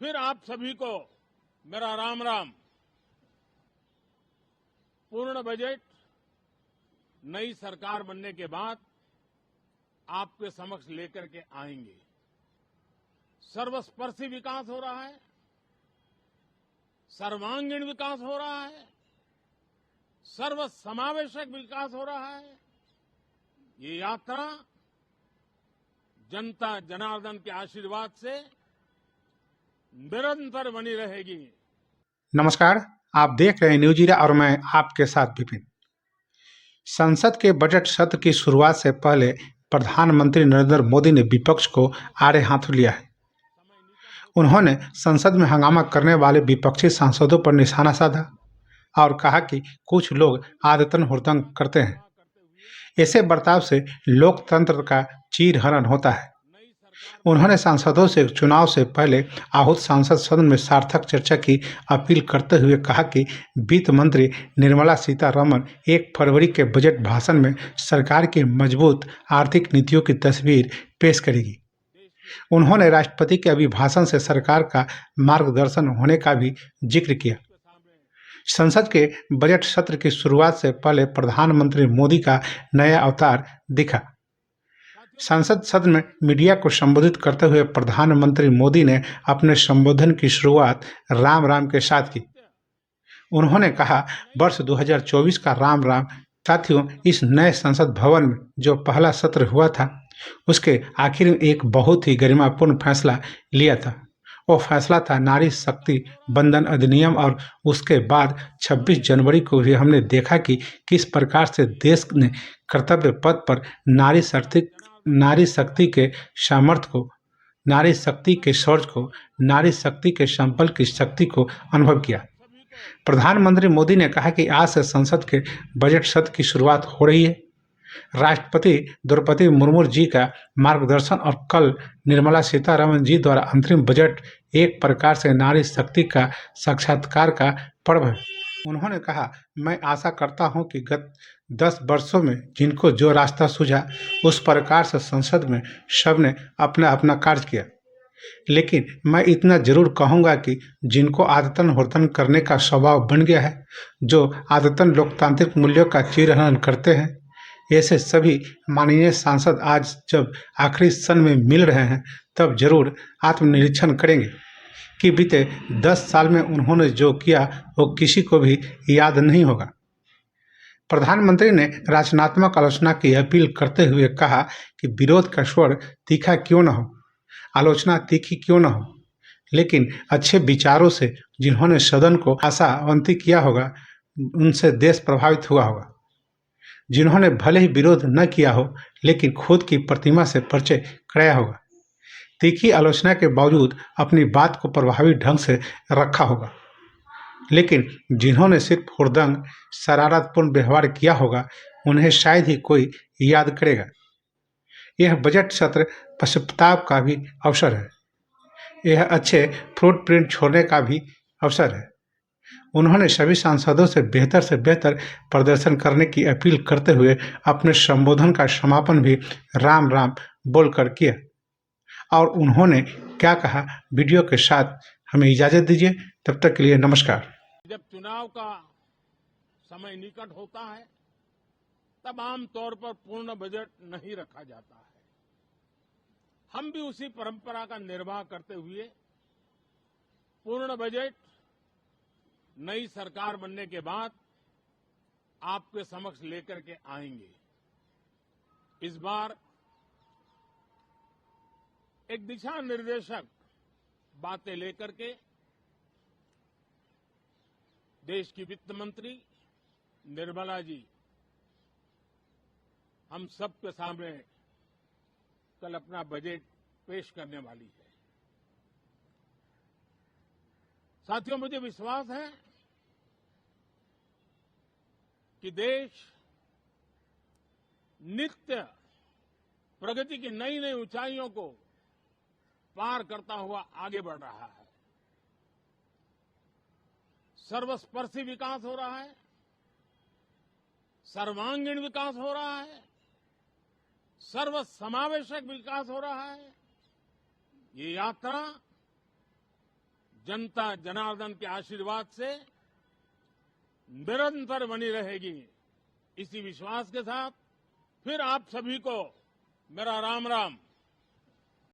फिर आप सभी को मेरा राम राम। पूर्ण बजट नई सरकार बनने के बाद आपके समक्ष लेकर के आएंगे। सर्वस्पर्शी विकास हो रहा है, सर्वांगीण विकास हो रहा है, सर्वसमावेशक विकास हो रहा है। ये यात्रा जनता जनार्दन के आशीर्वाद से निरंतर बनी रहेगी। नमस्कार, आप देख रहे हैं न्यूज ईरा और मैं आपके साथ विपिन। संसद के बजट सत्र की शुरुआत से पहले प्रधानमंत्री नरेंद्र मोदी ने विपक्ष को आड़े हाथों लिया है। उन्होंने संसद में हंगामा करने वाले विपक्षी सांसदों पर निशाना साधा और कहा कि कुछ लोग आदतन हुड़दंग करते हैं। ऐसे बर्ताव से लोकतंत्र का चीरहरण होता है। उन्होंने सांसदों से चुनाव से पहले आहूत सांसद सदन में सार्थक चर्चा की अपील करते हुए कहा कि वित्त मंत्री निर्मला सीतारमण 1 फरवरी के बजट भाषण में सरकार की मजबूत आर्थिक नीतियों की तस्वीर पेश करेगी। उन्होंने राष्ट्रपति के अभिभाषण से सरकार का मार्गदर्शन होने का भी जिक्र किया। संसद के बजट सत्र की शुरुआत से पहले प्रधानमंत्री मोदी का नया अवतार दिखा। संसद सदन में मीडिया को संबोधित करते हुए प्रधानमंत्री मोदी ने अपने संबोधन की शुरुआत राम राम के साथ की। उन्होंने कहा, वर्ष 2024 का राम राम। साथियों, इस नए संसद भवन में जो पहला सत्र हुआ था उसके आखिर में एक बहुत ही गरिमापूर्ण फैसला लिया था। वो फैसला था नारी शक्ति बंधन अधिनियम। और उसके बाद 26 जनवरी को भी हमने देखा कि किस प्रकार से देश ने कर्तव्य पथ पर नारी शक्ति के सामर्थ्य को, नारी शक्ति के शौर्य को, नारी शक्ति के संपल की शक्ति को अनुभव किया। प्रधानमंत्री मोदी ने कहा कि आज से संसद के बजट सत्र की शुरुआत हो रही है। राष्ट्रपति द्रौपदी मुर्मू जी का मार्गदर्शन और कल निर्मला सीतारमण जी द्वारा अंतरिम बजट एक प्रकार से नारी शक्ति का साक्षात्कार का पर्व है। उन्होंने कहा, मैं आशा करता हूं कि गत 10 वर्षों में जिनको जो रास्ता सूझा उस प्रकार से संसद में सबने अपना अपना कार्य किया। लेकिन मैं इतना जरूर कहूंगा कि जिनको आदतन हुड़दंग करने का स्वभाव बन गया है, जो आदतन लोकतांत्रिक मूल्यों का चीरहरण करते हैं, ऐसे सभी माननीय सांसद आज जब आखिरी क्षण में मिल रहे हैं तब जरूर आत्मनिरीक्षण करेंगे कि बीते 10 साल में उन्होंने जो किया वो किसी को भी याद नहीं होगा। प्रधानमंत्री ने रचनात्मक आलोचना की अपील करते हुए कहा कि विरोध का स्वर तीखा क्यों न हो, आलोचना तीखी क्यों न हो, लेकिन अच्छे विचारों से जिन्होंने सदन को आशावंती किया होगा उनसे देश प्रभावित हुआ होगा। जिन्होंने भले ही विरोध न किया हो लेकिन खुद की प्रतिमा से परिचय कराया होगा। तीखी आलोचना के बावजूद अपनी बात को प्रभावी ढंग से रखा होगा। लेकिन जिन्होंने सिर्फ हुड़दंग शरारतपूर्ण व्यवहार किया होगा उन्हें शायद ही कोई याद करेगा। यह बजट सत्र पश्चाताप का भी अवसर है। यह अच्छे फुटप्रिंट छोड़ने का भी अवसर है। उन्होंने सभी सांसदों से बेहतर प्रदर्शन करने की अपील करते हुए अपने संबोधन का समापन भी राम राम बोलकर किया। और उन्होंने क्या कहा, वीडियो के साथ हमें इजाजत दीजिए। तब तक के लिए नमस्कार। जब चुनाव का समय निकट होता है तब आमतौर पर पूर्ण बजट नहीं रखा जाता है। हम भी उसी परंपरा का निर्वाह करते हुए पूर्ण बजट नई सरकार बनने के बाद आपके समक्ष लेकर के आएंगे। इस बार एक दिशा निर्देशक बातें लेकर के देश की वित्त मंत्री निर्मला जी हम सबके सामने कल अपना बजट पेश करने वाली है। साथियों, मुझे विश्वास है कि देश नित्य प्रगति की नई नई ऊंचाइयों को पार करता हुआ आगे बढ़ रहा है। सर्वस्पर्शी विकास हो रहा है, सर्वांगीण विकास हो रहा है, सर्वसमावेशक विकास हो रहा है। ये यात्रा जनता जनार्दन के आशीर्वाद से निरंतर बनी रहेगी। इसी विश्वास के साथ फिर आप सभी को मेरा राम राम।